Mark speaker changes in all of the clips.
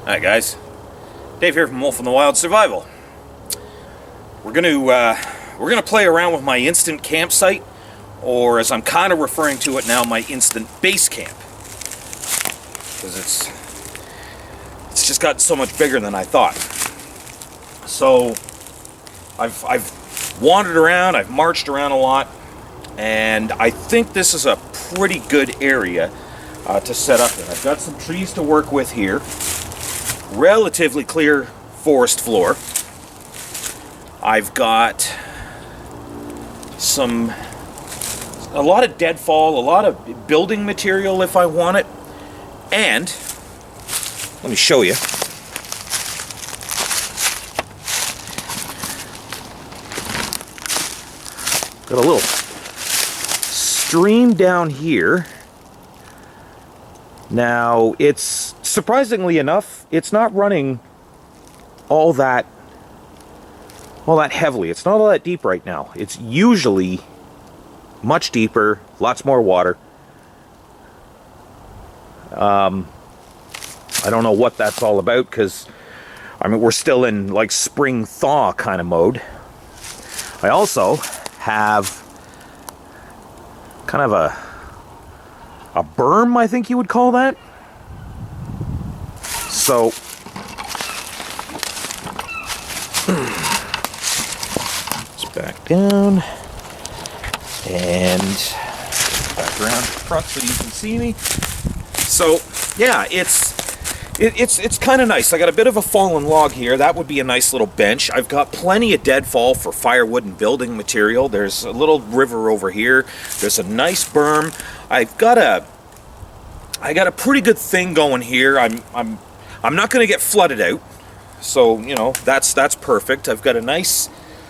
Speaker 1: Hi guys, Dave here from Wolf in the Wild Survival. We're gonna play around with my instant campsite, or as I'm kind of referring to it now, my instant base camp, because it's just gotten so much bigger than I thought. So I've wandered around, I've marched around a lot, and I think this is a pretty good area to set up in. I've got some trees to work with here. Relatively clear forest floor. I've got a lot of deadfall, a lot of building material if I want it, and let me show you. Got a little stream down here. Now, it's surprisingly enough, it's not running all that heavily. It's not all that deep right now. It's usually much deeper, lots more water. I don't know what that's all about, because I mean, we're still in like spring thaw kind of mode. I also have kind of a berm, I think you would call that. So let's back down and back around to the front so you can see me. So yeah, it's kind of nice. I got a bit of a fallen log here. That would be a nice little bench. I've got plenty of deadfall for firewood and building material. There's a little river over here. There's a nice berm. I got a pretty good thing going here. I'm not going to get flooded out, so you know that's perfect. I've got a nice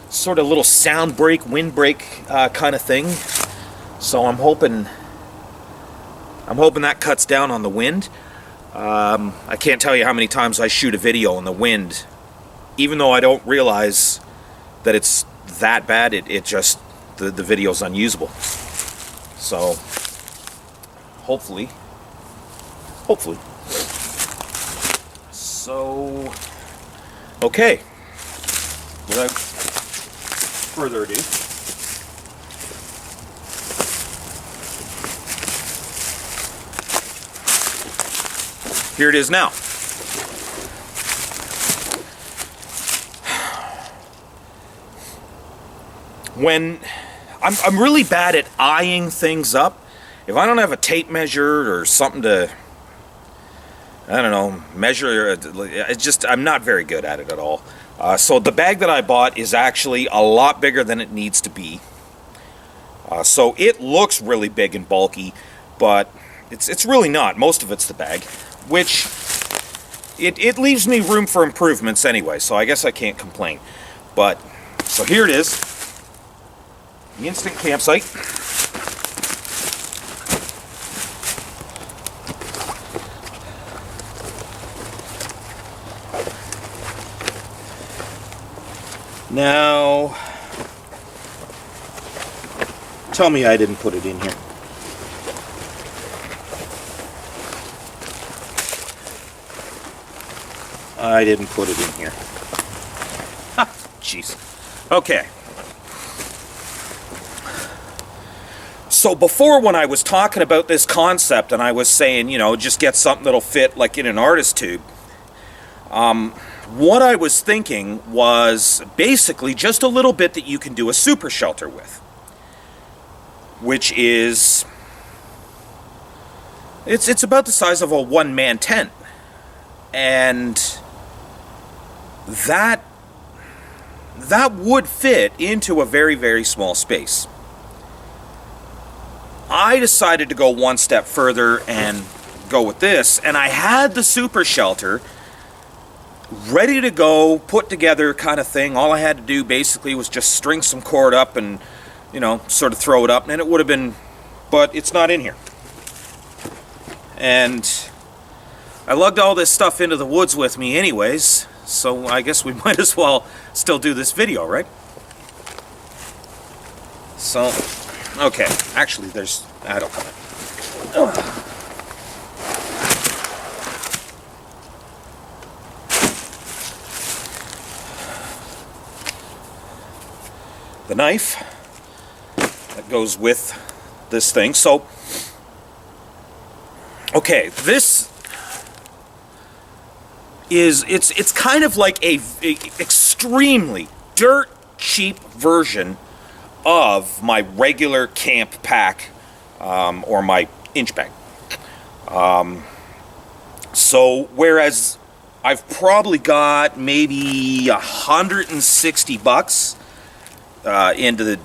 Speaker 1: sort of little sound break, wind break kind of thing. So I'm hoping that cuts down on the wind. I can't tell you how many times I shoot a video in the wind, even though I don't realize that it's that bad. It just the video's unusable. So hopefully. So, okay. Without further ado, here it is now. When I'm really bad at eyeing things up. If I don't have a tape measure or something to, I don't know, measure, I'm not very good at it at all. So the bag that I bought is actually a lot bigger than it needs to be. So it looks really big and bulky, but it's really not. Most of it's the bag, which it leaves me room for improvements anyway, so I guess I can't complain. But, so here it is, the instant campsite. Now, tell me I didn't put it in here. I didn't put it in here. Ha! Jeez. Okay. So before, when I was talking about this concept and I was saying, you know, just get something that'll fit like in an artist tube, what I was thinking was basically just a little bit that you can do a super shelter with, which is, it's about the size of a one-man tent, and that would fit into a very, very small space. I decided to go one step further and go with this, and I had the super shelter ready to go, put together kind of thing. All I had to do basically was just string some cord up and, you know, sort of throw it up, and it would have been, but it's not in here. And I lugged all this stuff into the woods with me anyways, so I guess we might as well still do this video, right? So, okay, actually there's, I don't know. the knife that goes with this thing. So, okay, this is, it's kind of like a extremely dirt cheap version of my regular camp pack, or my inch bag. So whereas I've probably got maybe $160 into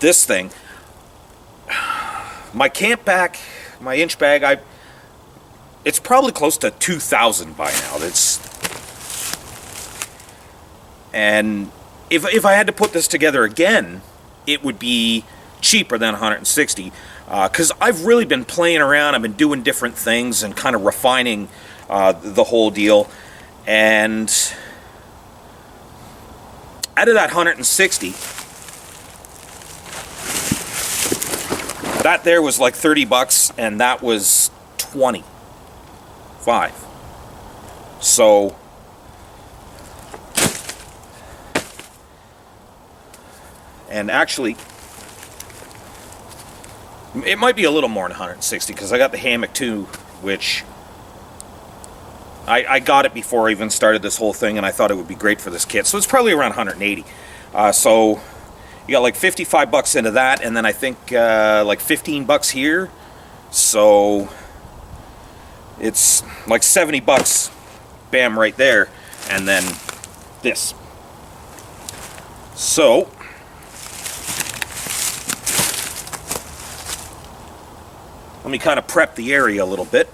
Speaker 1: this thing, my camp pack, my inch bag, it's probably close to $2,000 by now. And if I had to put this together again, it would be cheaper than $160, because I've really been playing around. I've been doing different things and kind of refining the whole deal. And out of that $160, that there was like $30, and that was $25. So and actually, it might be a little more than 160, because I got the hammock too, which I got it before I even started this whole thing, and I thought it would be great for this kit. So it's probably around 180. So you got like $55 into that, and then I think like $15 here. So it's like $70, bam, right there, and then this. So let me kind of prep the area a little bit.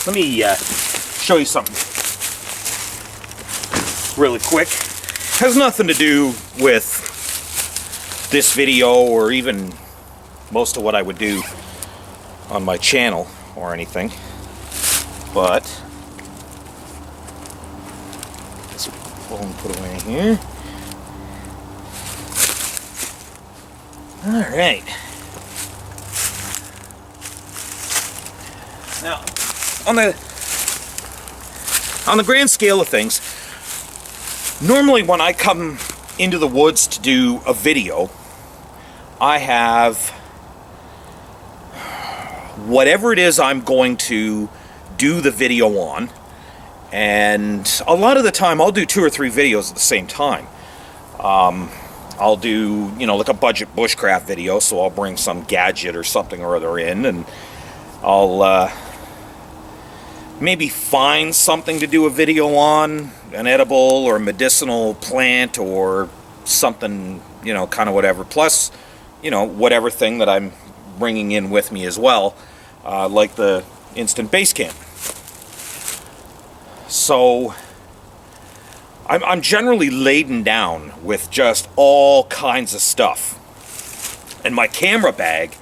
Speaker 1: Let me show you something really quick. Has nothing to do with this video or even most of what I would do on my channel or anything, but this phone put away here. All right. Now, on the grand scale of things, normally when I come into the woods to do a video, I have whatever it is I'm going to do the video on, and a lot of the time I'll do 2 or 3 videos at the same time. I'll do, you know, like a budget bushcraft video, so I'll bring some gadget or something or other in, and I'll maybe find something to do a video on, an edible or medicinal plant or something, you know, kind of whatever. Plus, you know, whatever thing that I'm bringing in with me as well, like the Instant Base Camp. So I'm generally laden down with just all kinds of stuff. And my camera bag,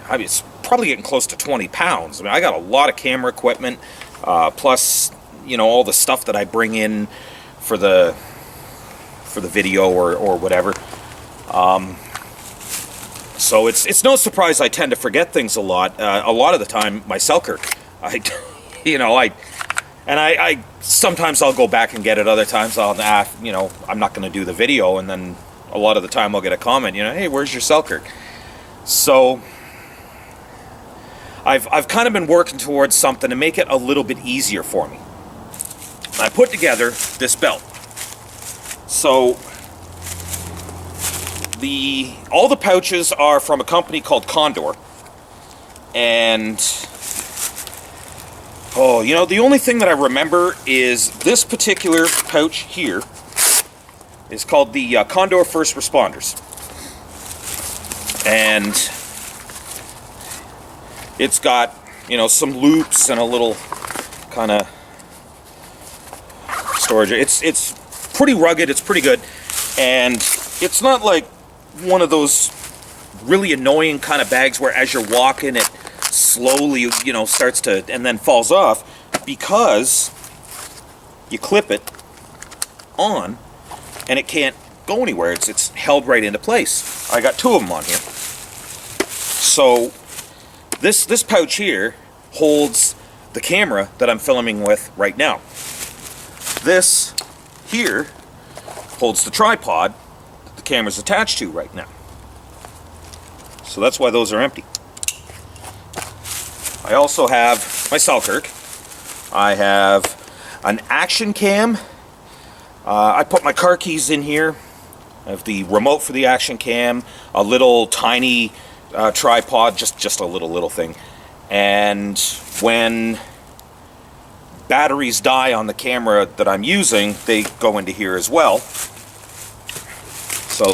Speaker 1: I mean, it's probably getting close to 20 pounds. I mean, I got a lot of camera equipment, plus, you know, all the stuff that I bring in for the video or whatever. So it's no surprise I tend to forget things a lot. A lot of the time, my Selkirk, And I sometimes I'll go back and get it. Other times I'll, you know, I'm not going to do the video, and then a lot of the time I'll get a comment, you know, hey, where's your Selkirk? So I've kind of been working towards something to make it a little bit easier for me. I put together this belt. So all the pouches are from a company called Condor. And oh, you know, the only thing that I remember is this particular pouch here is called the Condor First Responders. And it's got, you know, some loops and a little kind of storage. It's pretty rugged, it's pretty good. And it's not like one of those really annoying kind of bags where as you're walking it slowly, you know, starts to and then falls off, because you clip it on and it can't go anywhere. It's held right into place. I got 2 of them on here. So this pouch here holds the camera that I'm filming with right now. This here holds the tripod that the camera's attached to right now. So that's why those are empty. I also have my Selkirk. I have an action cam. I put my car keys in here. I have the remote for the action cam, a little tiny tripod, just a little thing. And when batteries die on the camera that I'm using, they go into here as well. So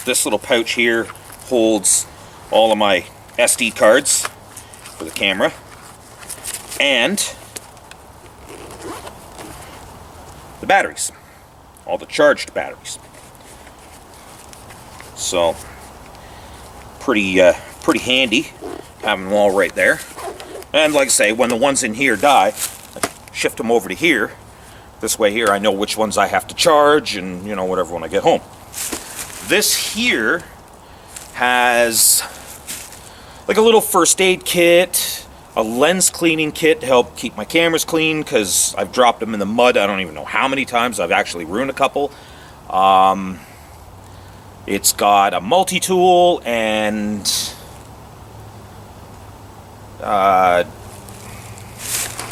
Speaker 1: this little pouch here holds all of my SD cards for the camera and the batteries, all the charged batteries. So pretty handy having them all right there. And like I say, when the ones in here die, I shift them over to here. This way here I know which ones I have to charge and, you know, whatever when I get home. This here has like a little first aid kit, a lens cleaning kit to help keep my cameras clean because I've dropped them in the mud. I don't even know how many times. I've actually ruined a couple. It's got a multi-tool and a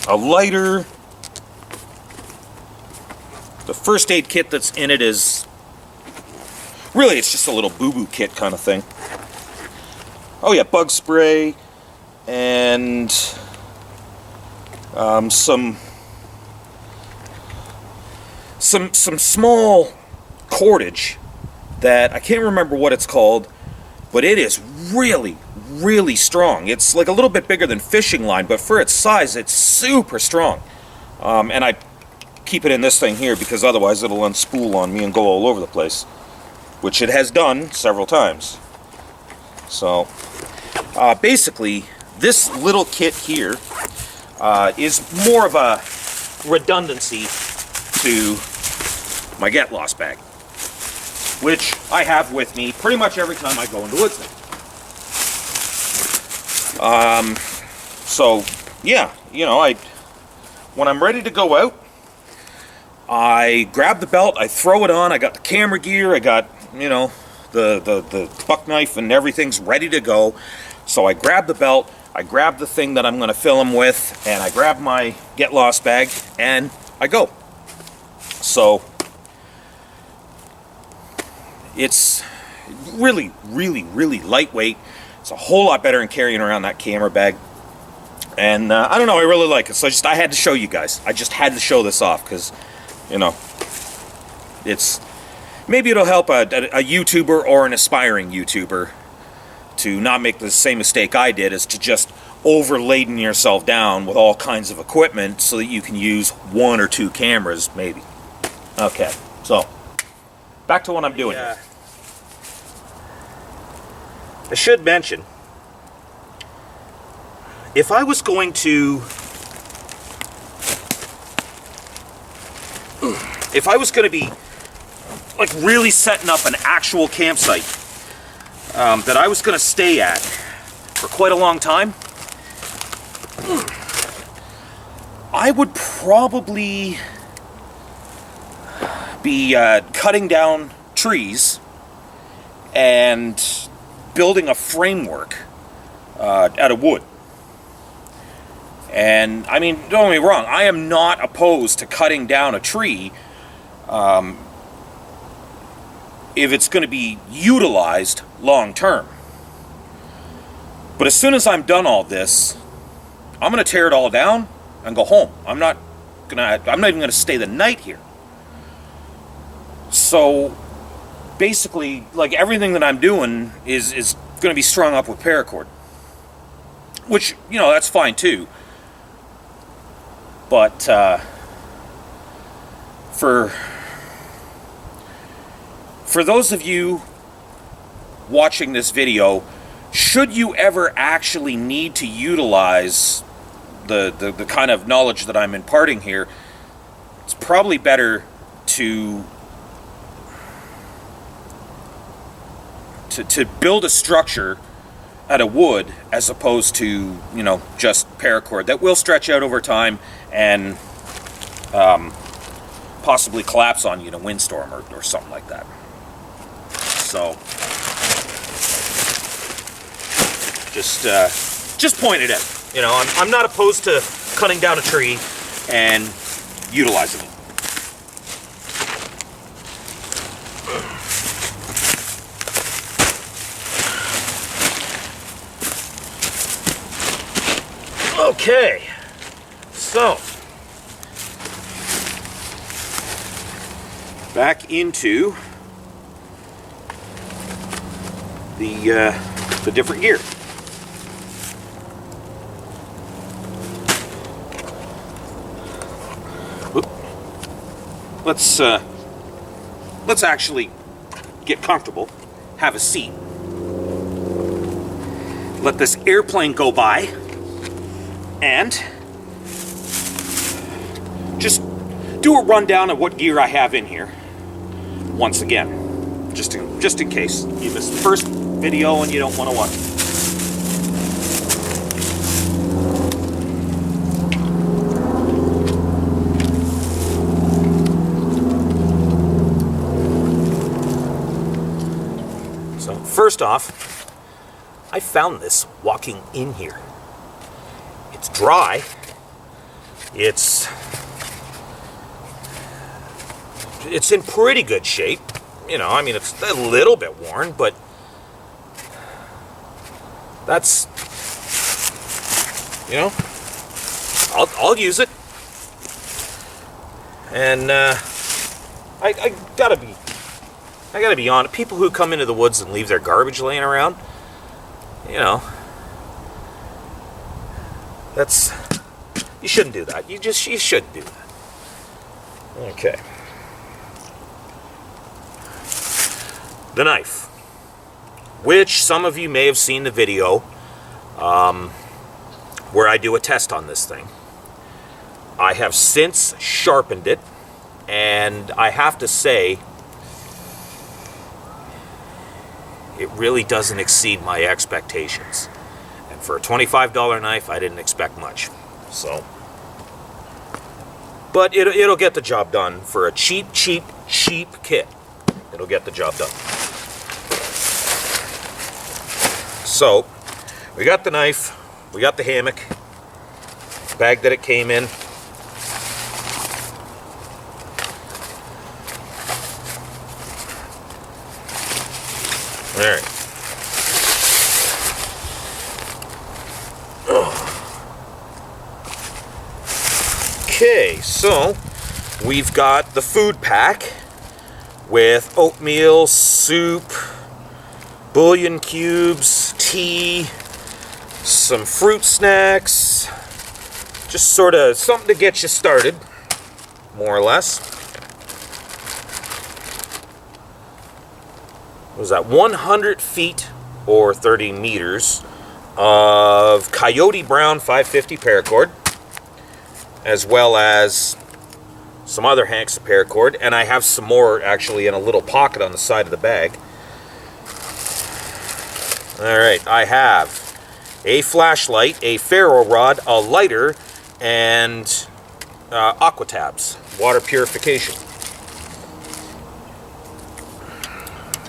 Speaker 1: lighter. The first aid kit that's in it is really, it's just a little boo-boo kit kind of thing. Oh yeah, bug spray and some small cordage that I can't remember what it's called, but it is really, really strong. It's like a little bit bigger than fishing line, but for its size, it's super strong. And I keep it in this thing here because otherwise it'll unspool on me and go all over the place, which it has done several times. So basically, this little kit here is more of a redundancy to my Get Lost bag, which I have with me pretty much every time I go into Woodsman. So yeah, you know, when I'm ready to go out, I grab the belt, I throw it on, I got the camera gear, I got, you know, the buck knife and everything's ready to go. So I grab the belt, I grab the thing that I'm going to film with, and I grab my Get Lost bag, and I go. So it's really, really, really lightweight. It's a whole lot better than carrying around that camera bag. And I don't know, I really like it. So I had to show you guys. I just had to show this off because, you know, maybe it'll help a YouTuber or an aspiring YouTuber to not make the same mistake I did, is to just overladen yourself down with all kinds of equipment so that you can use 1 or 2 cameras, maybe. Okay, so back to what I'm doing here. I should mention, if I was going to be like really setting up an actual campsite that I was going to stay at for quite a long time, I would probably be cutting down trees and building a framework out of wood. And I mean, don't get me wrong, I am not opposed to cutting down a tree if it's going to be utilized long term. But as soon as I'm done all this, I'm going to tear it all down and go home. I'm not even going to stay the night here. So basically, like, everything that I'm doing is going to be strung up with paracord, which, you know, that's fine too. But for those of you watching this video, should you ever actually need to utilize the kind of knowledge that I'm imparting here, it's probably better to build a structure out of wood as opposed to, you know, just paracord that will stretch out over time and possibly collapse on you in a windstorm or something like that. So just point it out. You know, I'm not opposed to cutting down a tree and utilizing it. Okay, so back into the different gear. Let's actually get comfortable, have a seat, let this airplane go by, and just do a rundown of what gear I have in here once again, just in case you missed the first video and you don't want to watch it. So first off, I found this walking in here. It's dry. It's in pretty good shape. You know, I mean, it's a little bit worn, but that's, you know, I'll use it. And I gotta be honest. People who come into the woods and leave their garbage laying around, you know, you shouldn't do that. You shouldn't do that. Okay. The knife, which some of you may have seen the video where I do a test on this thing. I have since sharpened it, and I have to say, it really doesn't exceed my expectations. And for a $25 knife, I didn't expect much. So, but it'll get the job done for a cheap kit. It'll get the job done. So, we got the knife, we got the hammock, bag that it came in. All right. Okay, so we've got the food pack with oatmeal, soup, bouillon cubes, tea, some fruit snacks, just sort of something to get you started, more or less. What was that, 100 feet or 30 meters of Coyote Brown 550 paracord, as well as some other hanks of paracord, and I have some more actually in a little pocket on the side of the bag. Alright, I have a flashlight, a ferro rod, a lighter, and Aquatabs water purification.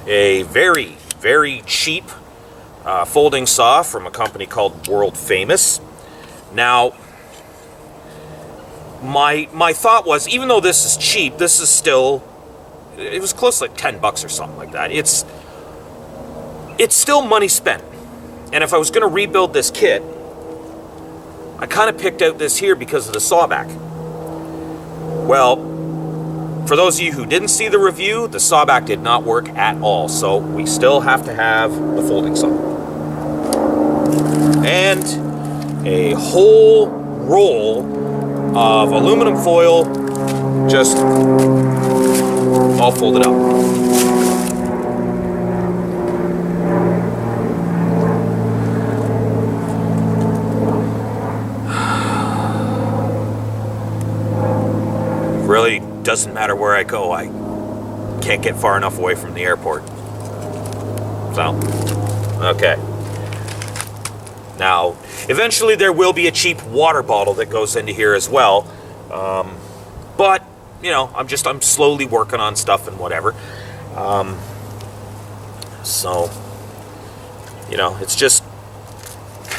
Speaker 1: A very, very cheap folding saw from a company called World Famous. Now, my thought was, even though this is cheap, this is still, it was close to like $10 or something like that. It's still money spent. And if I was going to rebuild this kit, I kind of picked out this here because of the sawback. Well, for those of you who didn't see the review, the sawback did not work at all. So we still have to have the folding saw. And a whole roll of aluminum foil, just all folded up. Really doesn't matter where I go, I can't get far enough away from the airport. So, okay. Now, eventually there will be a cheap water bottle that goes into here as well. But, you know, I'm slowly working on stuff and whatever. So, you know, it's just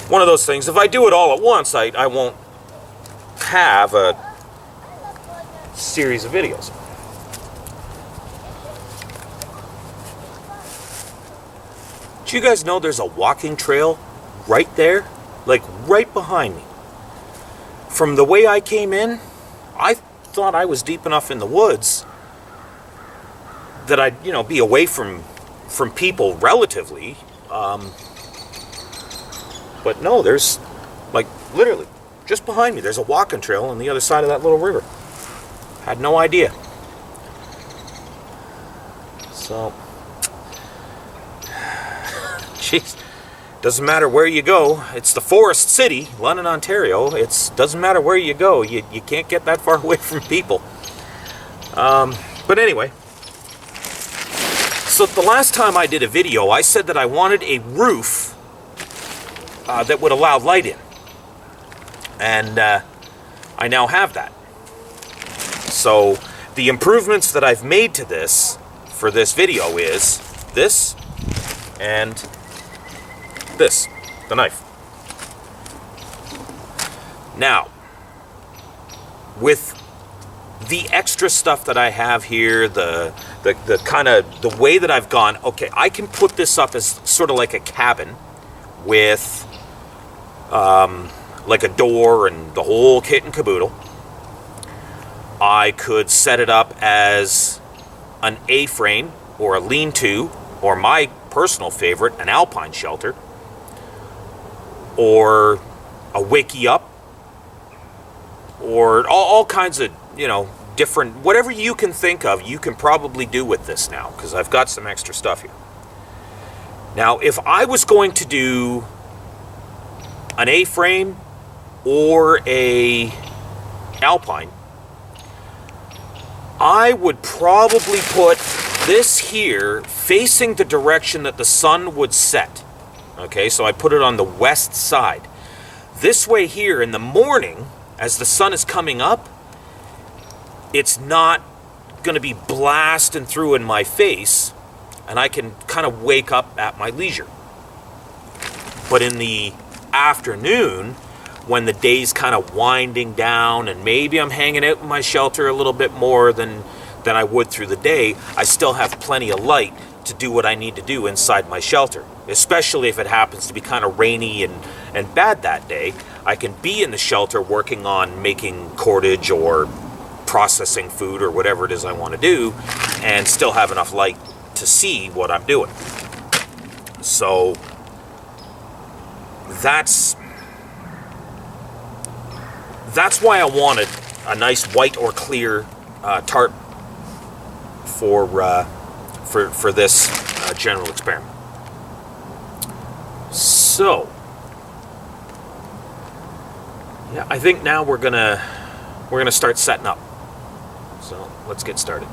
Speaker 1: one of those things. If I do it all at once, I won't have a series of videos. Do you guys know there's a walking trail right there? Like right behind me. From the way I came in, I thought I was deep enough in the woods that I'd, you know, be away from people relatively. But no, there's like literally just behind me, there's a walking trail on the other side of that little river. Had no idea. So, jeez, doesn't matter where you go. It's the Forest City, London, Ontario. It doesn't matter where you go. You can't get that far away from people. But anyway, so the last time I did a video, I said that I wanted a roof that would allow light in. And I now have that. So the improvements that I've made to this for this video is this and this, the knife. Now, with the extra stuff that I have here, the kind of the way that I've gone, okay, I can put this up as sort of like a cabin with like a door and the whole kit and caboodle. I could set it up as an A-frame or a lean-to, or my personal favorite, an alpine shelter, or a wiki-up, or all kinds of, you know, different, whatever you can think of, you can probably do with this now, because I've got some extra stuff here. Now, if I was going to do an A-frame or a alpine, I would probably put this here facing the direction that the sun would set. Okay, so I put it on the west side. This way here in the morning, as the sun is coming up, it's not going to be blasting through in my face, and I can kind of wake up at my leisure. But in the afternoon, when the day's kind of winding down and maybe I'm hanging out in my shelter a little bit more than I would through the day, I still have plenty of light to do what I need to do inside my shelter. Especially if it happens to be kind of rainy and bad that day, I can be in the shelter working on making cordage or processing food or whatever it is I want to do, and still have enough light to see what I'm doing. So that's why I wanted a nice white or clear tarp for this general experiment. So yeah, I think now we're gonna start setting up. So let's get started.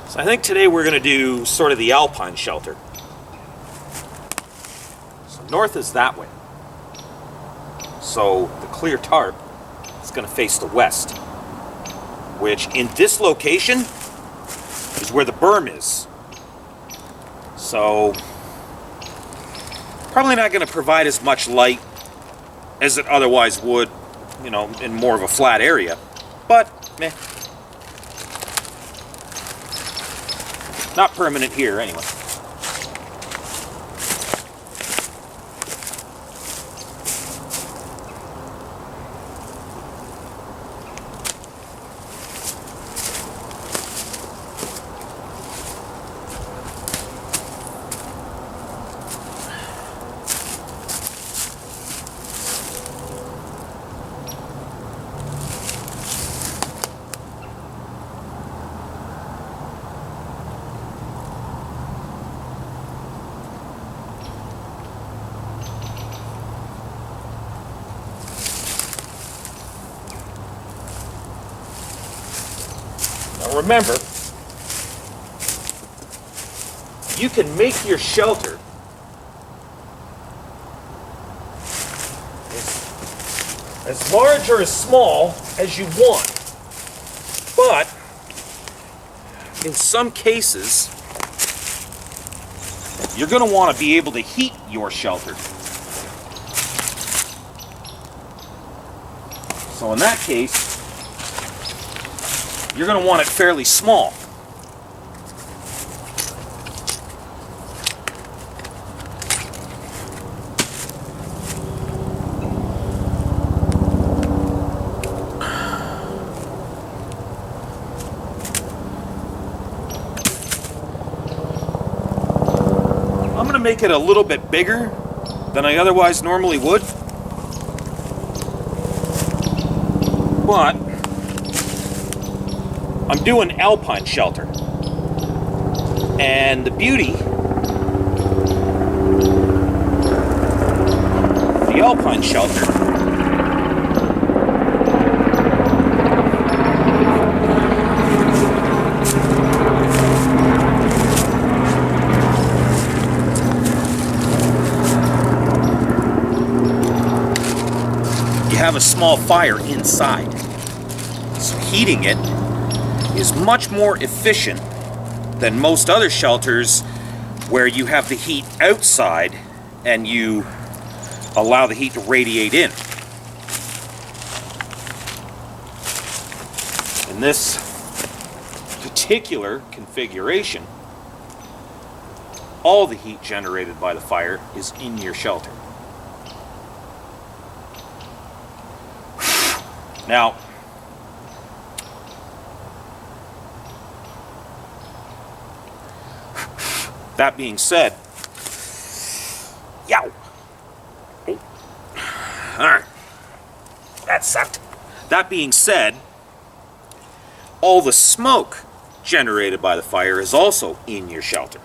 Speaker 1: So I think today we're gonna do sort of the alpine shelter. So north is that way. So the clear tarp is going to face the west, which in this location is where the berm is. So probably not going to provide as much light as it otherwise would, you know, in more of a flat area. But, meh. Not permanent here, anyway. Now remember, you can make your shelter as large or as small as you want. But in some cases, you're going to want to be able to heat your shelter. So in that case, you're going to want it fairly small. I'm going to make it a little bit bigger than I otherwise normally would. But I'm doing alpine shelter. And the beauty of the alpine shelter you have a small fire inside. So heating it is much more efficient than most other shelters where you have the heat outside and you allow the heat to radiate in. In this particular configuration, all the heat generated by the fire is in your shelter. Now, that being said, yow! Alright, that sucked. That being said, all the smoke generated by the fire is also in your shelter.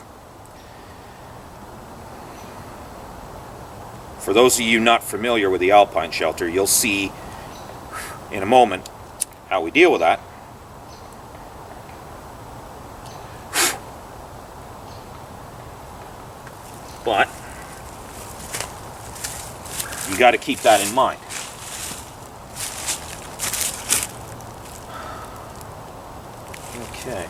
Speaker 1: For those of you not familiar with the alpine shelter, you'll see in a moment how we deal with that. But you got to keep that in mind. Okay.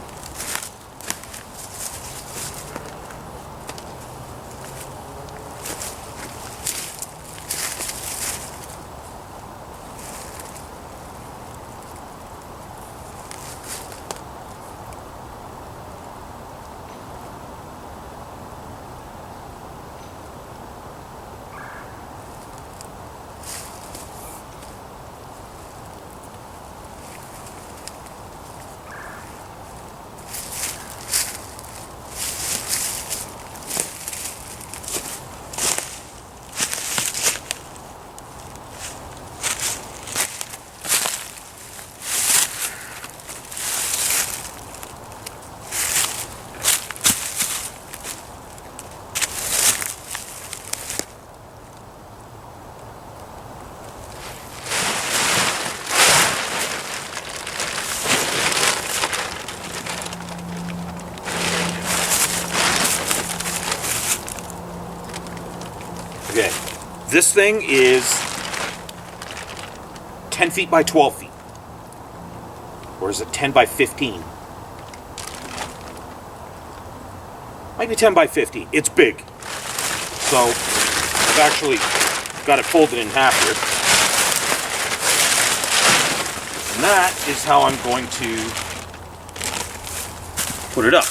Speaker 1: Okay, this thing is 10 feet by 12 feet? Or is it 10 by 15? Might be 10 by 50. It's big. So I've actually got it folded in half here. And that is how I'm going to put it up.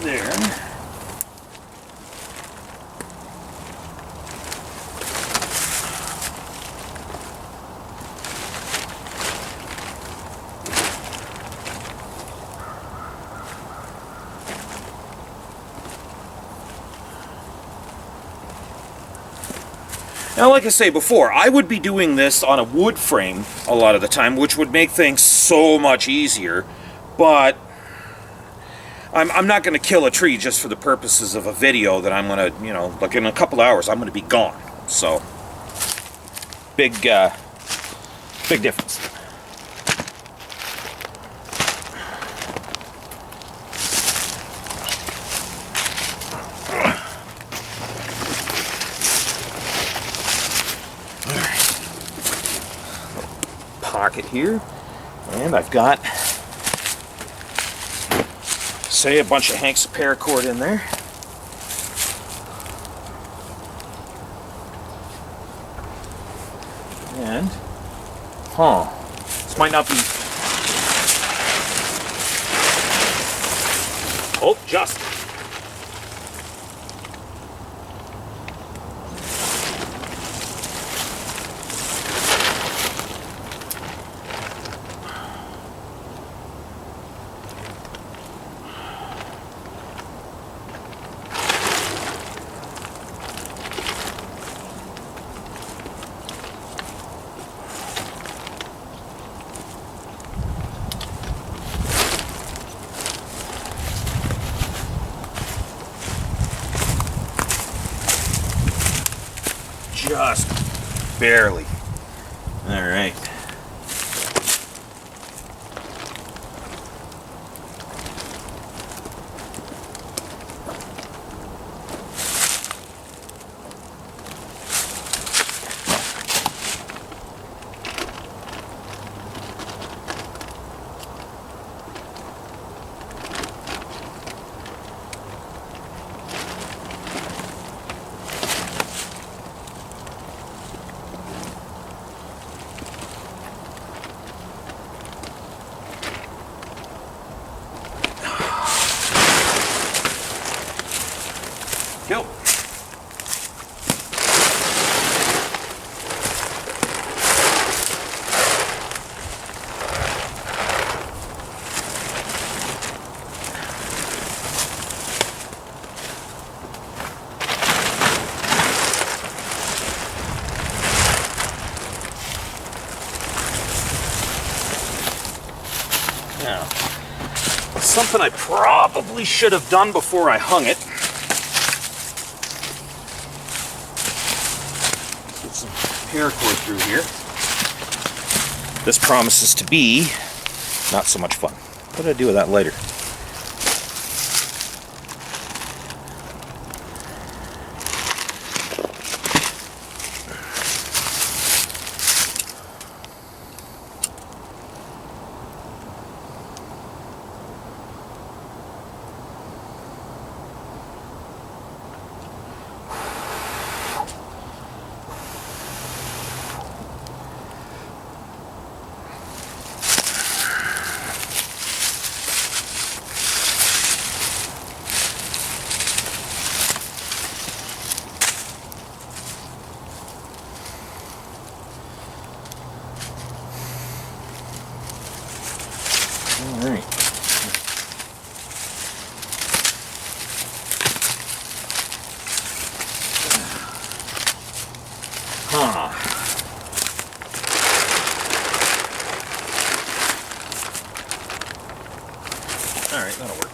Speaker 1: There. Now, like I say before, I would be doing this on a wood frame a lot of the time, which would make things so much easier, but I'm not going to kill a tree just for the purposes of a video that I'm going to, you know, like in a couple hours, I'm going to be gone. So, big difference. Pocket here, and I've got, say, a bunch of hanks of paracord in there. And, this might not be, oh, just. Just barely. All right. Go. Now, something I probably should have done before I hung it. Some paracord through here. This promises to be not so much fun. What do I do with that later? All right. All right, that'll work.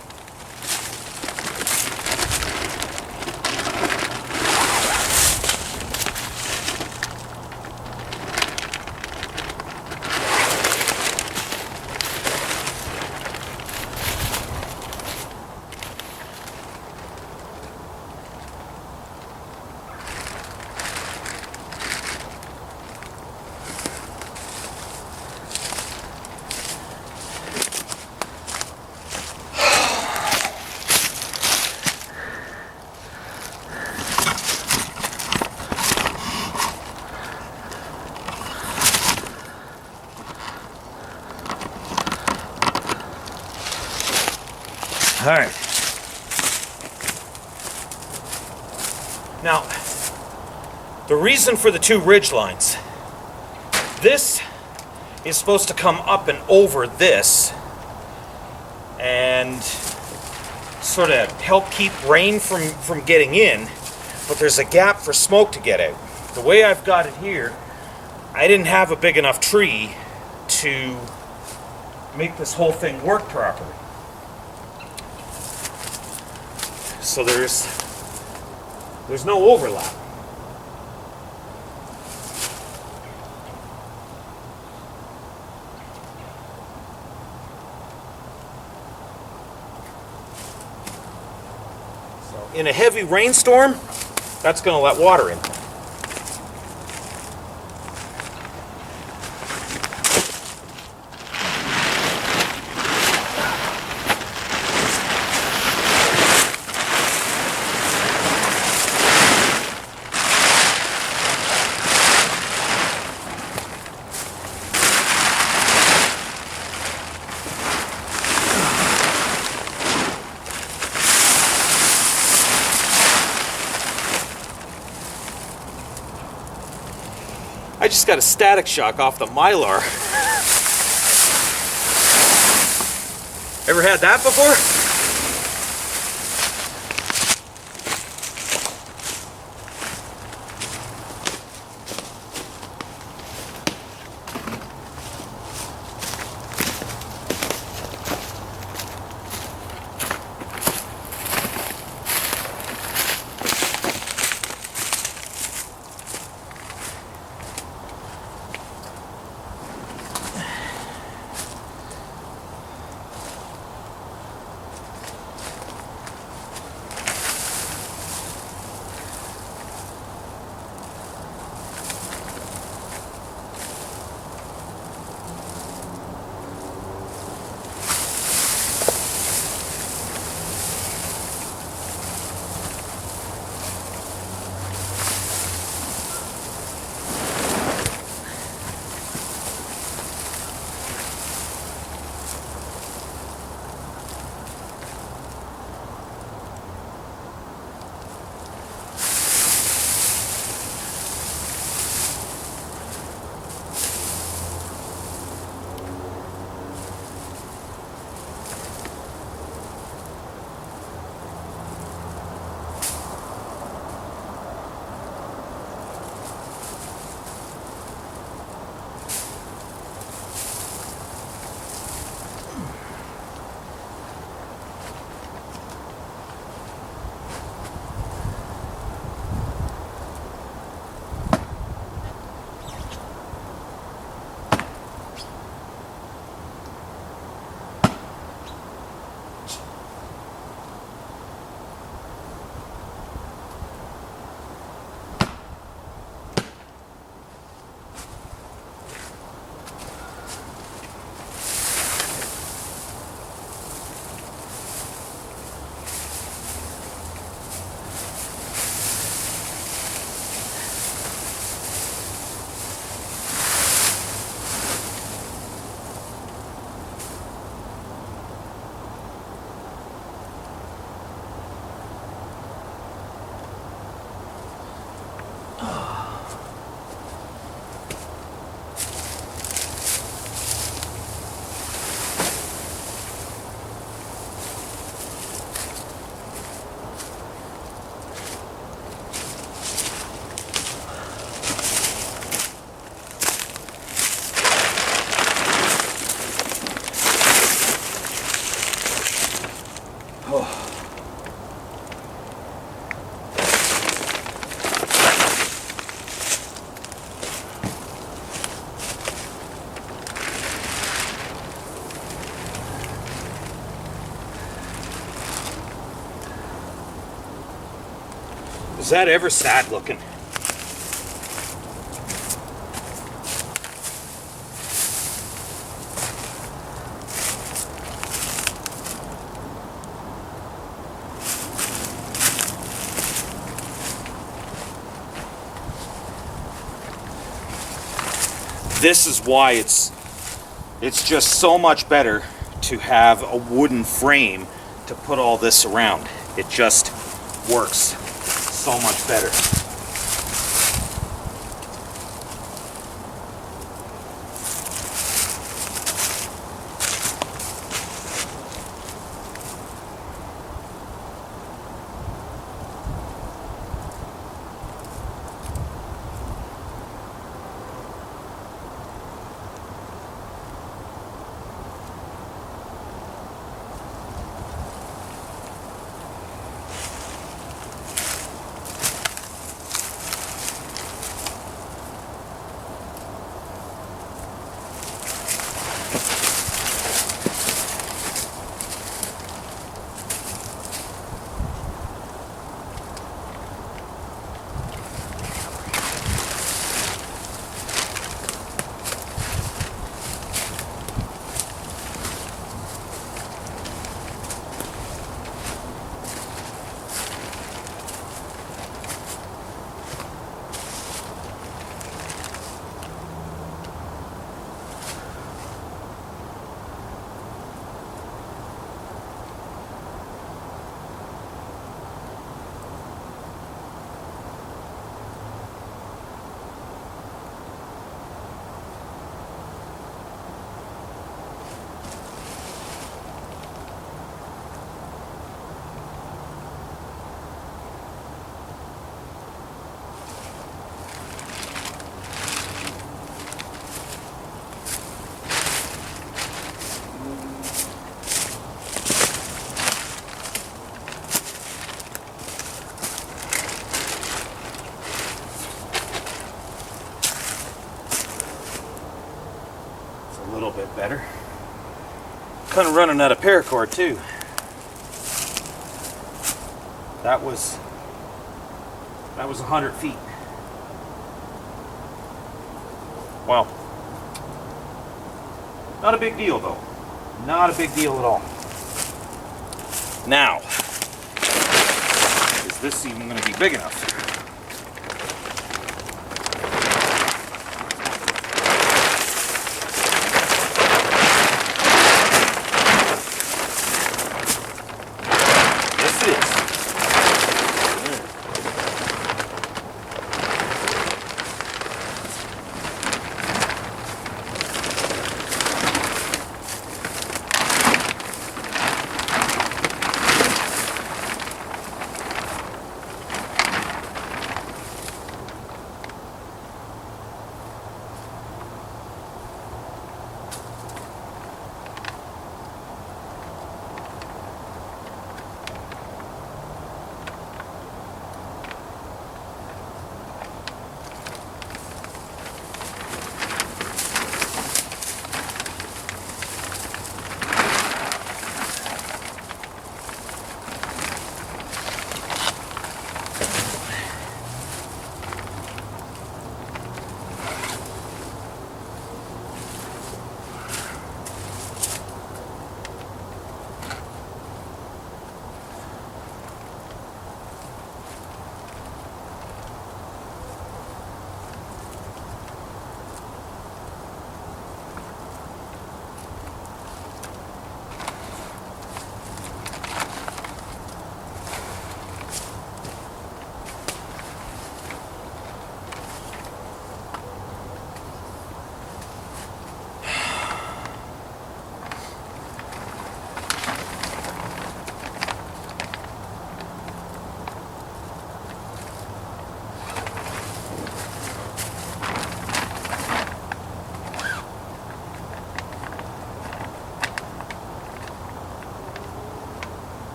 Speaker 1: All right. Now, the reason for the two ridge lines. This is supposed to come up and over this and sort of help keep rain from getting in, but there's a gap for smoke to get out. The way I've got it here, I didn't have a big enough tree to make this whole thing work properly. So there's no overlap. So in a heavy rainstorm, that's going to let water in. I just got a static shock off the Mylar. Ever had that before? Is that ever sad looking? This is why it's just so much better to have a wooden frame to put all this around. It just works so much better. A little bit better. Kind of running out of paracord too. That was 100 feet. Well, not a big deal though. Not a big deal at all. Now, is this even going to be big enough?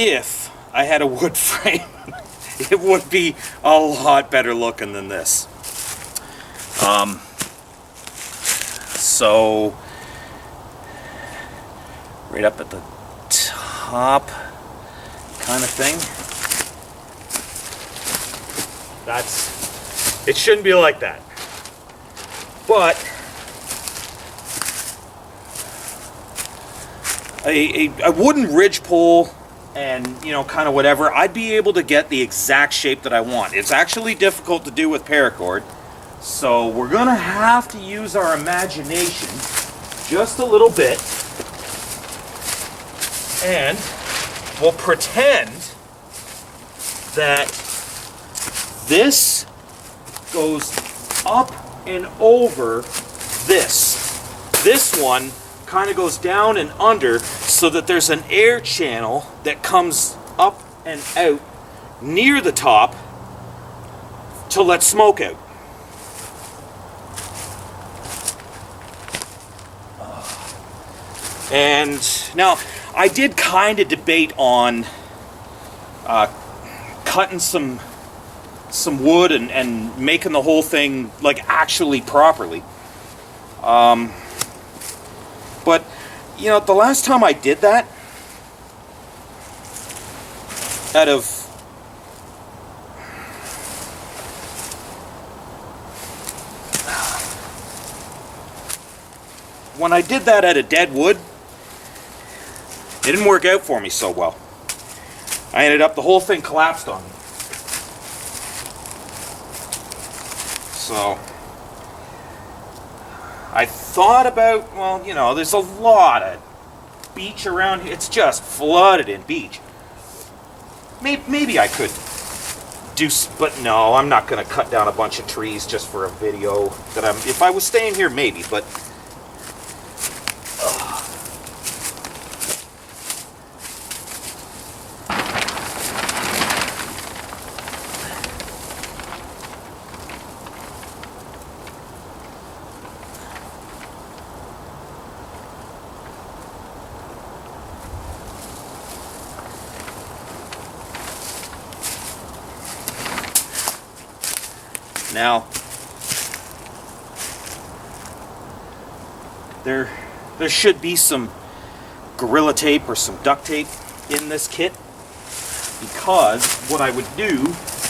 Speaker 1: If I had a wood frame, it would be a lot better looking than this. So right up at the top kind of thing. It shouldn't be like that. But a wooden ridge pole and, you know, kind of whatever, I'd be able to get the exact shape that I want. It's actually difficult to do with paracord, so we're gonna have to use our imagination just a little bit, and we'll pretend that this goes up and over this. This one kind of goes down and under so that there's an air channel that comes up and out near the top to let smoke out. And now I did kind of debate on cutting some wood and making the whole thing like actually properly. But, you know, the last time I did that, when I did that out of dead wood, it didn't work out for me so well. I ended up, the whole thing collapsed on me. So I thought about, well, you know, there's a lot of beach around here. It's just flooded in beach. Maybe I could do, but no, I'm not going to cut down a bunch of trees just for a video. If I was staying here, maybe, but now, there should be some Gorilla Tape or some duct tape in this kit, because what I would do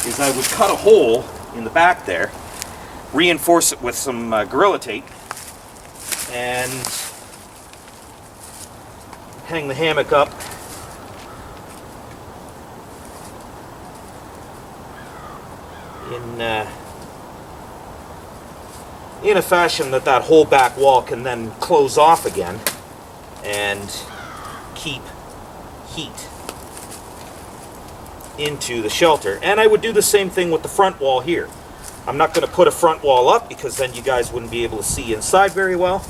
Speaker 1: is I would cut a hole in the back there, reinforce it with some Gorilla Tape, and hang the hammock up in a fashion that whole back wall can then close off again and keep heat into the shelter. And I would do the same thing with the front wall here. I'm not going to put a front wall up because then you guys wouldn't be able to see inside very well.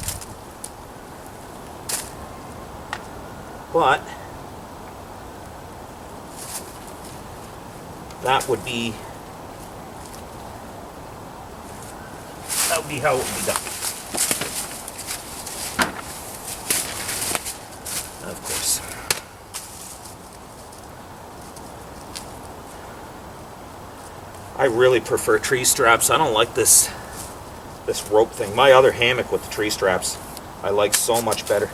Speaker 1: But that would be how it would be done. Of course. I really prefer tree straps. I don't like this rope thing. My other hammock with the tree straps, I like so much better.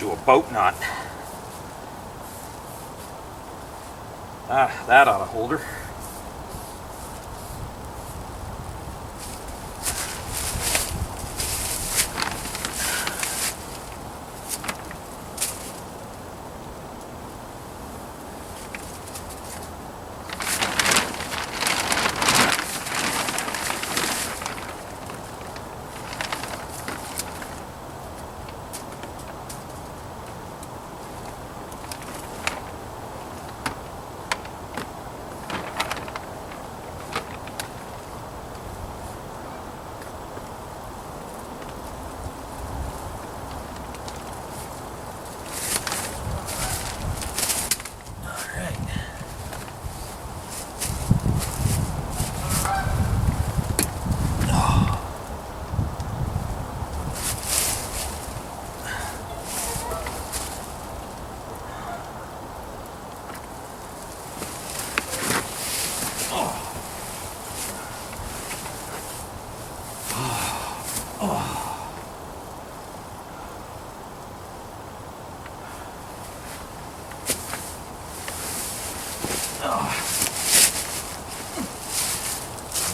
Speaker 1: Do a boat knot. That ought to hold her.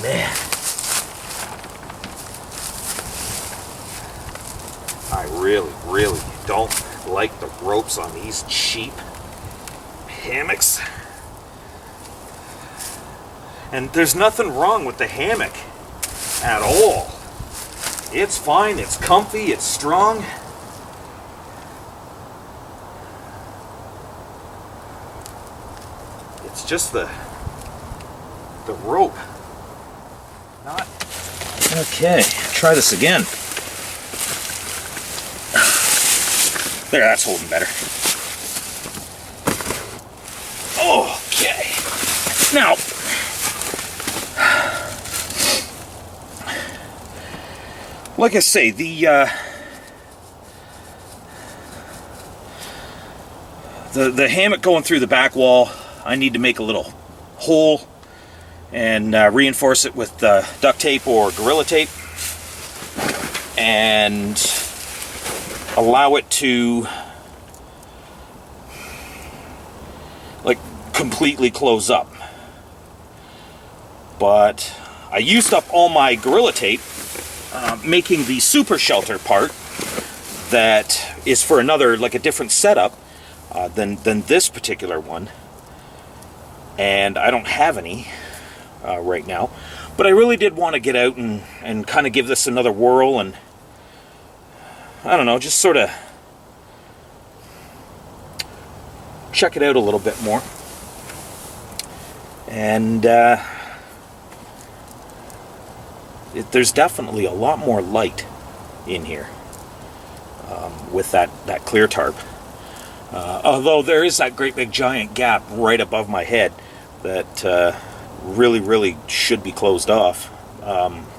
Speaker 1: Man, I really don't like the ropes on these cheap hammocks. And there's nothing wrong with the hammock at all. It's fine, it's comfy, it's strong. It's just the rope. Not okay. Try this again. There, that's holding better. Okay. Now, like I say, the hammock going through the back wall, I need to make a little hole and reinforce it with duct tape or Gorilla Tape and allow it to like completely close up. But I used up all my Gorilla Tape making the super shelter part that is for another, like a different setup than this particular one, and I don't have any right now, but I really did want to get out and kind of give this another whirl, and I don't know, just sort of check it out a little bit more. And there's definitely a lot more light in here with that clear tarp. Although there is that great big giant gap right above my head that really should be closed off.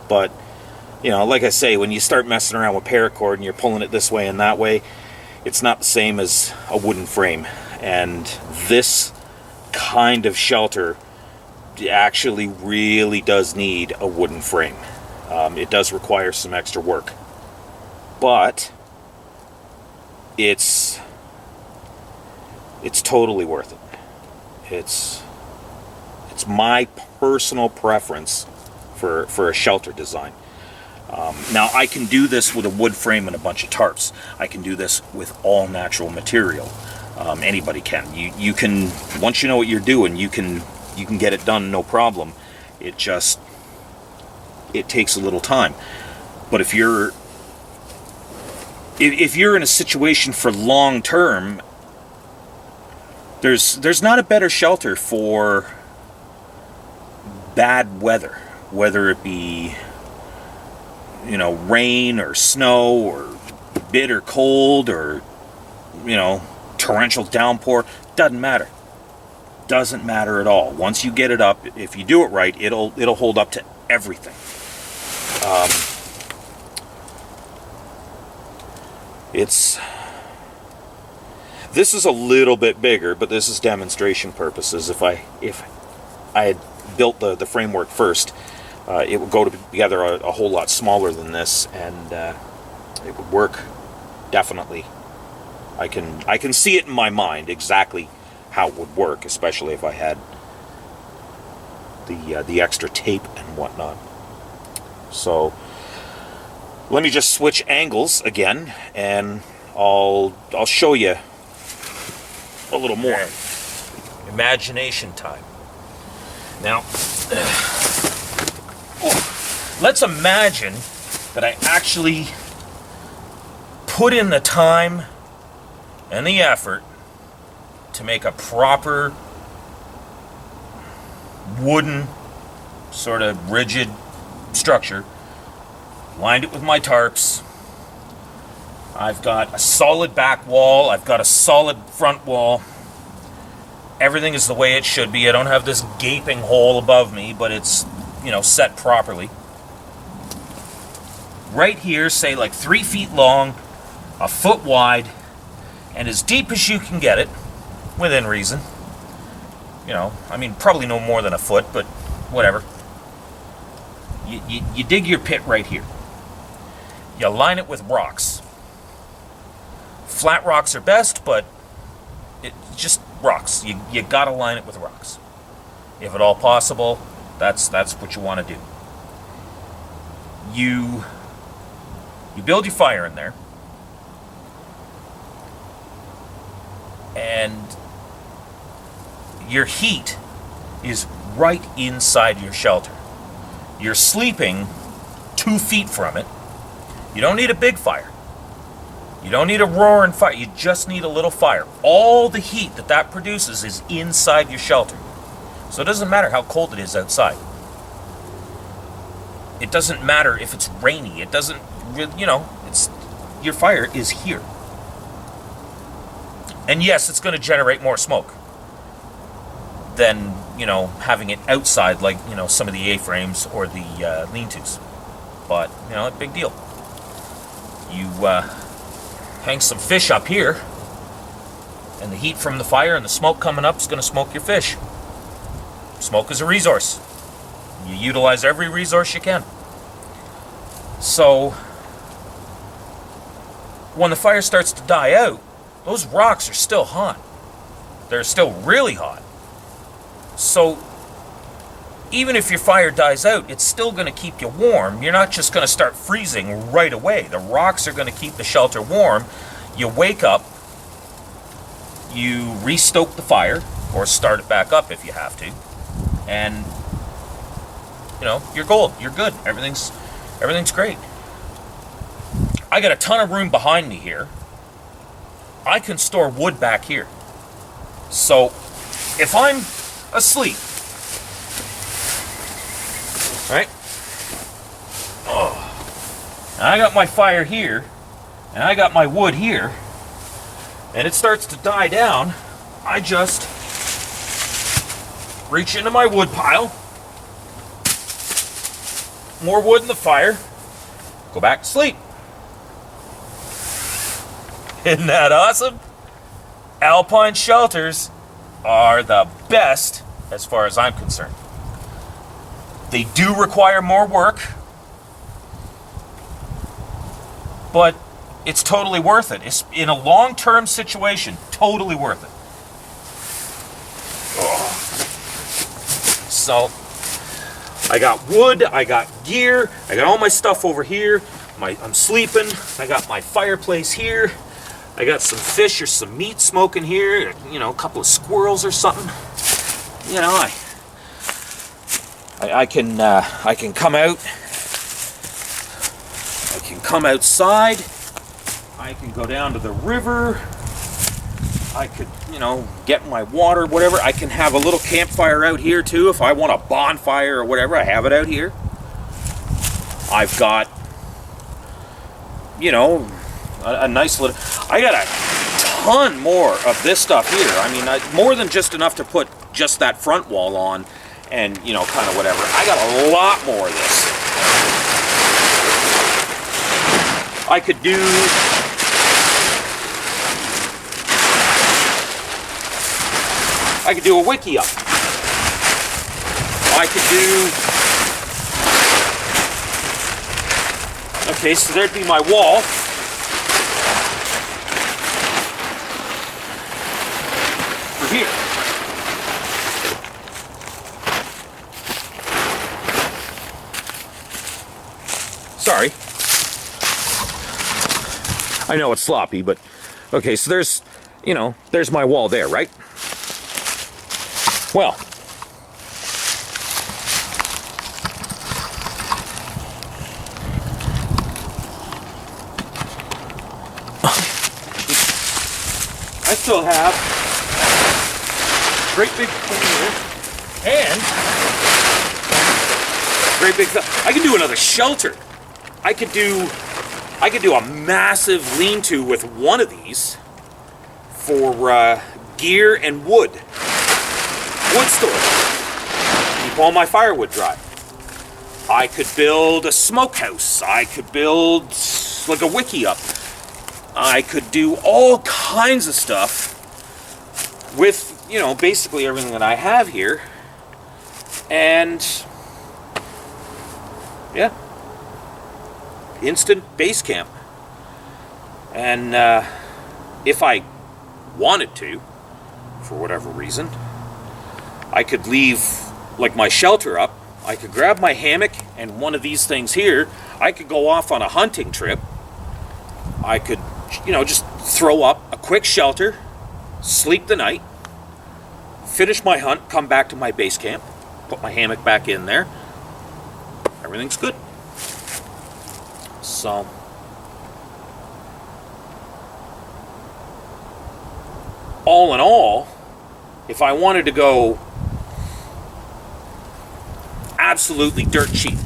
Speaker 1: But, you know, like I say, when you start messing around with paracord and you're pulling it this way and that way, it's not the same as a wooden frame. And this kind of shelter actually really does need a wooden frame. It does require some extra work, but it's totally worth it. It's my personal preference for a shelter design. Now I can do this with a wood frame and a bunch of tarps. I can do this with all natural material. Anybody can. You can, once you know what you're doing, you can get it done, no problem. It takes a little time. But if you're in a situation for long term, there's not a better shelter for bad weather, whether it be, you know, rain or snow or bitter cold or, you know, torrential downpour. Doesn't matter at all. Once you get it up, if you do it right, it'll hold up to everything. This is a little bit bigger, but this is demonstration purposes. If I had built the framework first, it would go together a whole lot smaller than this, and it would work definitely. I can see it in my mind exactly how it would work, especially if I had the extra tape and whatnot. So let me just switch angles again, and I'll show you a little more. Imagination time. Now, let's imagine that I actually put in the time and the effort to make a proper wooden, sort of rigid structure. Lined it with my tarps. I've got a solid back wall. I've got a solid front wall. Everything is the way it should be. I don't have this gaping hole above me, but it's, you know, set properly. Right here, say like 3 feet long, a foot wide, and as deep as you can get it, within reason. You know, I mean, probably no more than a foot, but whatever. You dig your pit right here. you line it with rocks. Flat rocks are best, but just rocks. You gotta line it with rocks. If at all possible, that's what you want to do. You build your fire in there, and your heat is right inside your shelter. You're sleeping 2 feet from it. You don't need a big fire. You don't need a roaring fire. You just need a little fire. All the heat that produces is inside your shelter. So it doesn't matter how cold it is outside. It doesn't matter if it's rainy. It doesn't, it's your fire is here. And yes, it's going to generate more smoke than, having it outside like, some of the A-frames or the lean-tos. But, big deal. You hang some fish up here, and the heat from the fire and the smoke coming up is going to smoke your fish. Smoke is a resource. You utilize every resource you can. So, when the fire starts to die out, those rocks are still hot. They're still really hot. So, even if your fire dies out, it's still going to keep you warm. You're not just going to start freezing right away. The rocks are going to keep the shelter warm. You wake up, you restoke the fire, or start it back up if you have to, and you're gold. You're good. Everything's great. I got a ton of room behind me here. I can store wood back here. So if I'm asleep, right? And I got my fire here, and I got my wood here, and it starts to die down, I just reach into my wood pile, more wood in the fire, go back to sleep. Isn't that awesome? Alpine shelters are the best as far as I'm concerned. They do require more work, but it's totally worth it. It's in a long-term situation, totally worth it. So, I got wood, I got gear, I got all my stuff over here. I'm sleeping. I got my fireplace here. I got some fish or some meat smoking here. A couple of squirrels or something. I can come out. I can come outside. I can go down to the river. I could, get my water, whatever. I can have a little campfire out here too if I want a bonfire or whatever. I have it out here. I've got, a nice little. I got a ton more of this stuff here. I mean, more than just enough to put just that front wall on and, kind of whatever. I got a lot more of this. I could do. A wiki up. I could do. Okay, so there'd be my wall. For here. Sorry. I know it's sloppy, but okay, so there's, there's my wall there, right? Well, I still have great big here and great big. I can do another shelter. I could do a massive lean-to with one of these for gear and wood. Wood storage. Keep all my firewood dry. I could build a smokehouse. I could build like a wiki up. I could do all kinds of stuff with, basically everything that I have here. And yeah. instant base camp. And if I wanted to, for whatever reason, I could leave like my shelter up. I could grab my hammock and one of these things here. I could go off on a hunting trip. I could, just throw up a quick shelter, sleep the night, finish my hunt, come back to my base camp, put my hammock back in there. Everything's good. So, all in all, if I wanted to go absolutely dirt cheap,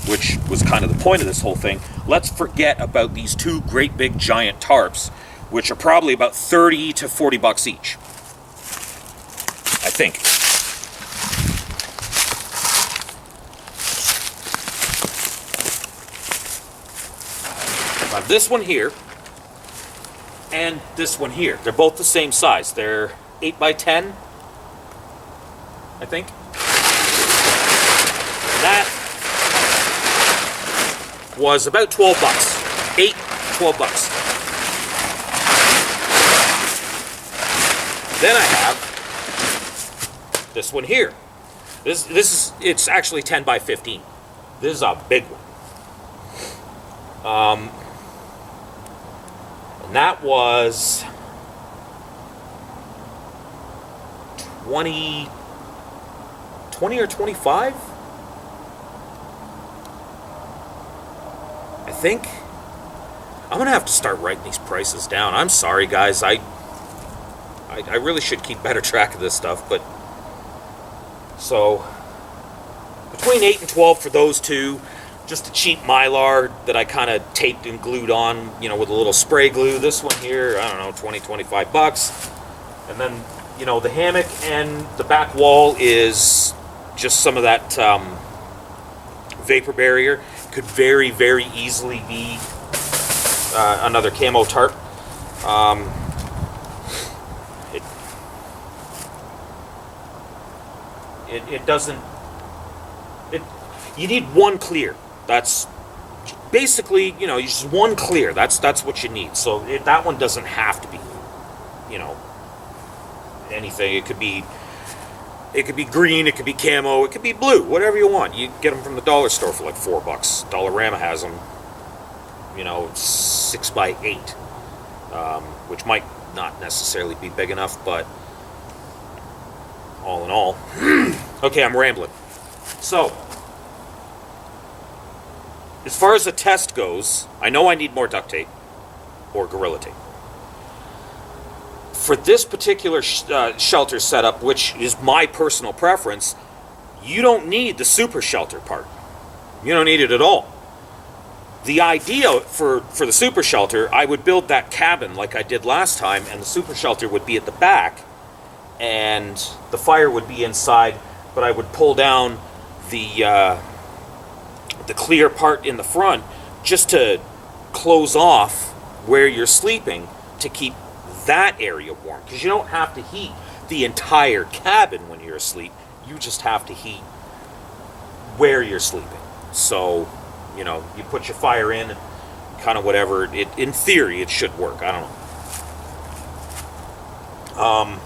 Speaker 1: which was kind of the point of this whole thing, let's forget about these two great big giant tarps, which are probably about 30 to 40 bucks each, I think. Now this one here and this one here, they're both the same size. They're 8 by 10, I think. That was about 12 bucks. 12 bucks. Then I have this one here. It's actually 10 by 15. This is a big one. And that was 20 or 25, I think. I'm gonna have to start writing these prices down. I'm sorry, guys. I really should keep better track of this stuff, but so between 8 and 12 for those two. Just a cheap Mylar that I kind of taped and glued on, with a little spray glue. This one here, I don't know, 20, 25 bucks. And then, the hammock and the back wall is just some of that vapor barrier. Could very, very easily be another camo tarp. It doesn't... You need one clear. That's basically, just one clear. That's what you need. So that one doesn't have to be, anything. It could be green, it could be camo, it could be blue, whatever you want. You get them from the dollar store for like $4. Dollarama has them, 6 by 8, which might not necessarily be big enough, but all in all, okay, I'm rambling. So, as far as the test goes, I know I need more duct tape or Gorilla Tape. For this particular shelter setup, which is my personal preference, you don't need the super shelter part. You don't need it at all. The idea for the super shelter, I would build that cabin like I did last time, and the super shelter would be at the back, and the fire would be inside, but I would pull down the clear part in the front just to close off where you're sleeping to keep that area warm, because you don't have to heat the entire cabin when you're asleep. You just have to heat where you're sleeping. So, you put your fire in, kind of whatever. In theory, it should work. I don't know.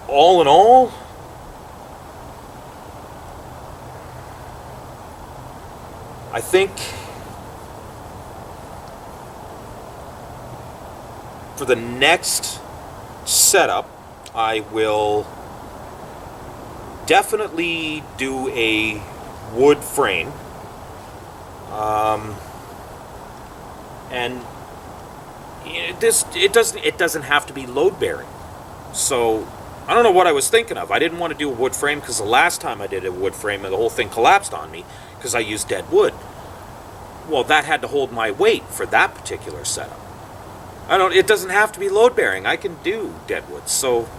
Speaker 1: All in all, I think for the next setup, I will definitely do a wood frame. And it doesn't have to be load bearing. So I don't know what I was thinking of. I didn't want to do a wood frame because the last time I did a wood frame, the whole thing collapsed on me because I used dead wood. Well, that had to hold my weight for that particular setup. It doesn't have to be load bearing. I can do dead wood. So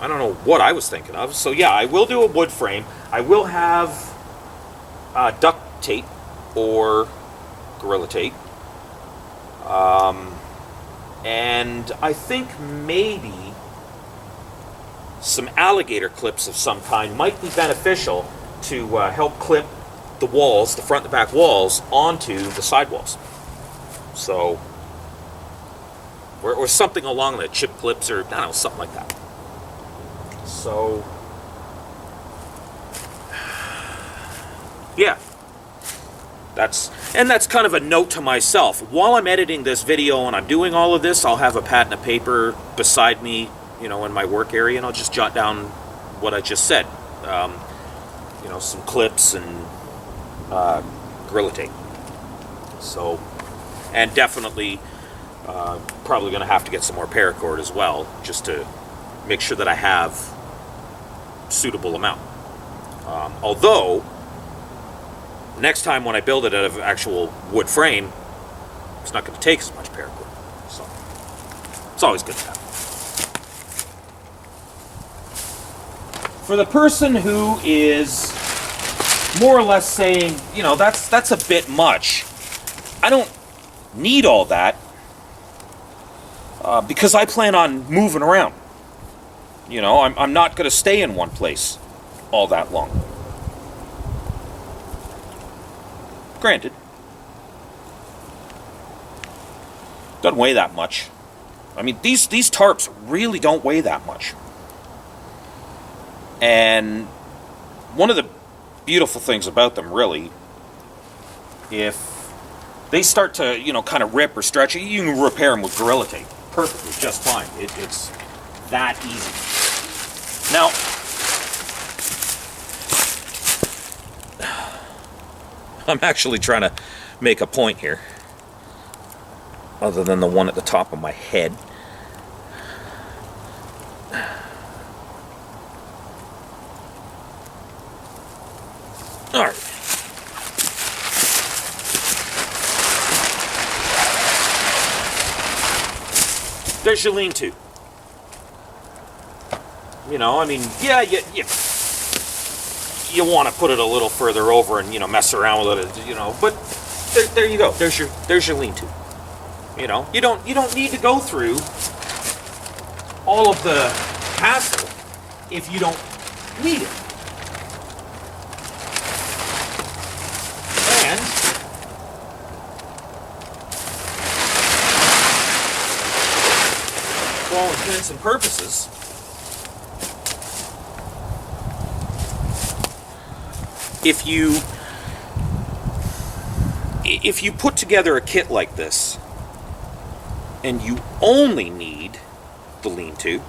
Speaker 1: I don't know what I was thinking of. So yeah, I will do a wood frame. I will have duct tape or Gorilla Tape. And I think maybe some alligator clips of some kind might be beneficial to help clip the walls, the front and the back walls, onto the side walls. So, or something along the chip clips, or I don't know, something like that. So, yeah. That's kind of a note to myself. While I'm editing this video and I'm doing all of this, I'll have a pad and a paper beside me, you know, in my work area, and I'll just jot down what I just said. You know, some clips and Gorilla Tape. So, and definitely probably going to have to get some more paracord as well, just to make sure that I have suitable amount. Although, next time when I build it out of actual wood frame, it's not going to take as much paracord. So, it's always good to have. For the person who is more or less saying, you know, that's a bit much, I don't need all that, because I plan on moving around. You know, I'm not going to stay in one place all that long. Granted, doesn't weigh that much. I mean, these tarps really don't weigh that much. And one of the beautiful things about them, really, if they start to, you know, kind of rip or stretch, you can repair them with Gorilla Tape perfectly, just fine. It's that easy. Now, I'm actually trying to make a point here, other than the one at the top of my head. All right. There's your lean-to. You know, I mean, yeah, you want to put it a little further over and, you know, mess around with it, you know, but there you go. There's your lean-to. You know, you don't need to go through all of the hassle if you don't need it. And for all intents and purposes, if you put together a kit like this and you only need the lean-to,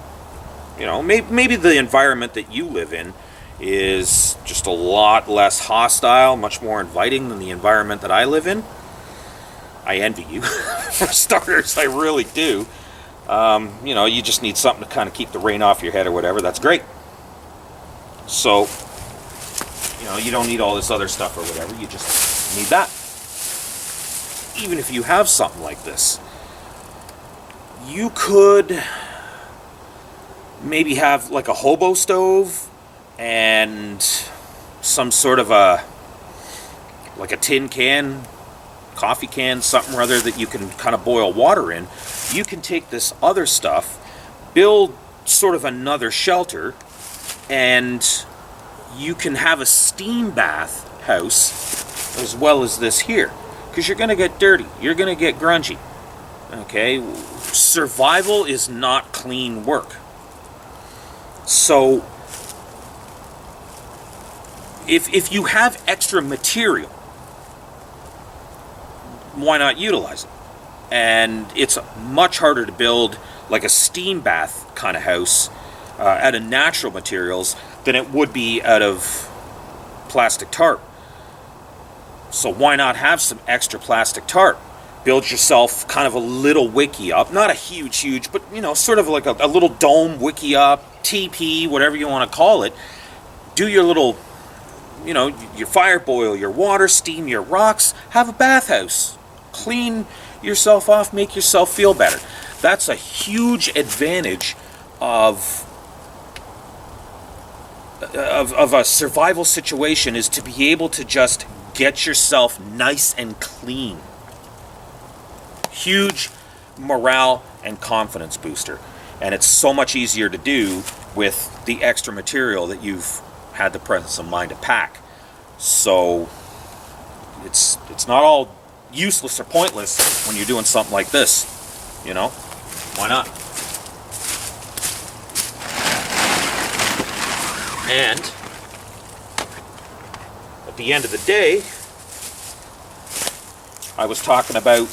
Speaker 1: you know, maybe the environment that you live in is just a lot less hostile, much more inviting than the environment that I live in. I envy you. For starters, I really do. You know, you just need something to kind of keep the rain off your head or whatever. That's great. So, you know, you don't need all this other stuff or whatever. You just need that. Even if you have something like this, you could maybe have like a hobo stove and some sort of like a tin can, coffee can, something or other that you can kind of boil water in. You can take this other stuff, build sort of another shelter, and you can have a steam bath house as well as this here. Because you're going to get dirty. You're going to get grungy. Okay? Survival is not clean work. So, if you have extra material, why not utilize it? And it's much harder to build like a steam bath kind of house out of natural materials than it would be out of plastic tarp. So why not have some extra plastic tarp? Build yourself kind of a little wiki up. Not a huge, but, you know, sort of like a little dome wiki up, TP, whatever you want to call it. Do your little, you know, your fire boil, your water, steam your rocks. Have a bathhouse. Clean yourself off, make yourself feel better. That's a huge advantage of a survival situation, is to be able to just get yourself nice and clean. Huge morale and confidence booster. And it's so much easier to do with the extra material that you've had the presence of mind to pack. So, it's not all useless or pointless when you're doing something like this. You know, why not? And at the end of the day, I was talking about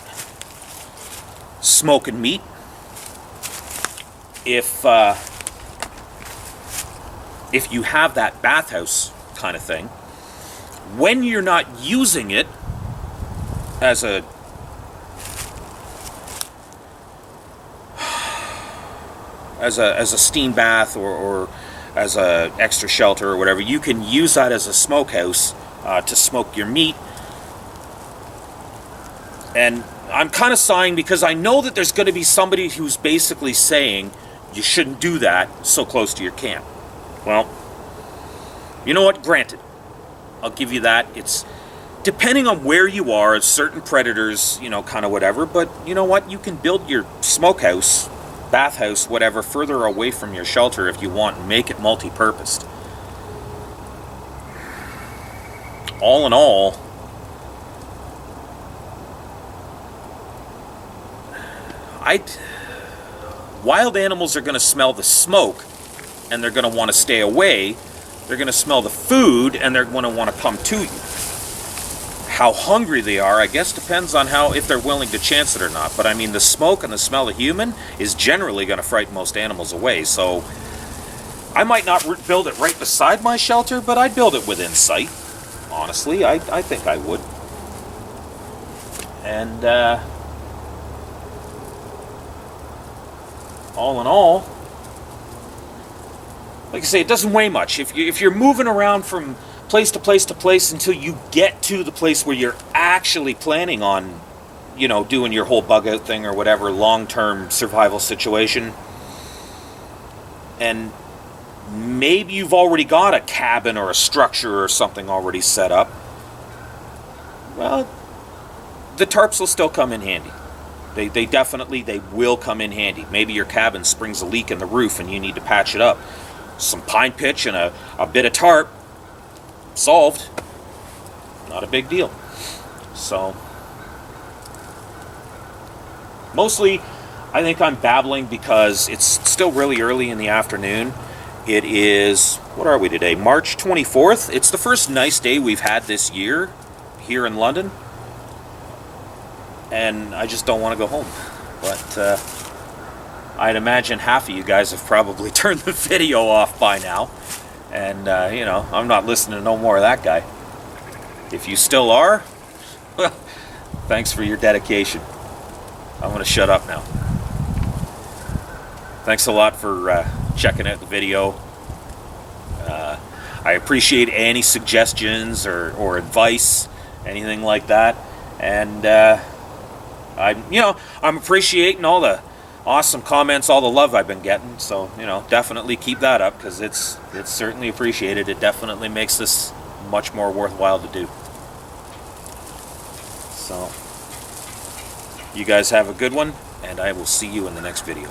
Speaker 1: smoking meat. If you have that bathhouse kind of thing, when you're not using it as a steam bath or as a extra shelter or whatever, you can use that as a smokehouse to smoke your meat. And I'm kind of sighing because I know that there's going to be somebody who's basically saying you shouldn't do that so close to your camp. Well, you know what? Granted, I'll give you that. It's depending on where you are, certain predators, you know, kind of whatever. But you know what? You can build your smokehouse, bathhouse, whatever, further away from your shelter if you want, and make it multi-purposed. All in all, wild animals are going to smell the smoke and they're going to want to stay away. They're going to smell the food and they're going to want to come to you. How hungry they are, I guess, depends on if they're willing to chance it or not. But I mean, the smoke and the smell of human is generally going to frighten most animals away. So I might not build it right beside my shelter, but I'd build it within sight. Honestly, I think I would. And all in all, like I say, it doesn't weigh much. If you're moving around from place to place to place until you get to the place where you're actually planning on, you know, doing your whole bug out thing or whatever long-term survival situation, and maybe you've already got a cabin or a structure or something already set up, well, the tarps will still come in handy. They definitely will come in handy. Maybe your cabin springs a leak in the roof and you need to patch it up. Some pine pitch and a bit of tarp, solved. Not a big deal. So, mostly, I think I'm babbling because it's still really early in the afternoon. It is, what are we today? March 24th. It's the first nice day we've had this year here in London. And I just don't want to go home. But I'd imagine half of you guys have probably turned the video off by now. And, you know, I'm not listening to no more of that guy. If you still are, well, thanks for your dedication. I'm going to shut up now. Thanks a lot for checking out the video. I appreciate any suggestions or advice, anything like that. And I'm appreciating all the awesome comments, all the love I've been getting. So, you know, definitely keep that up because it's certainly appreciated. It definitely makes this much more worthwhile to do. So, you guys have a good one, and I will see you in the next video.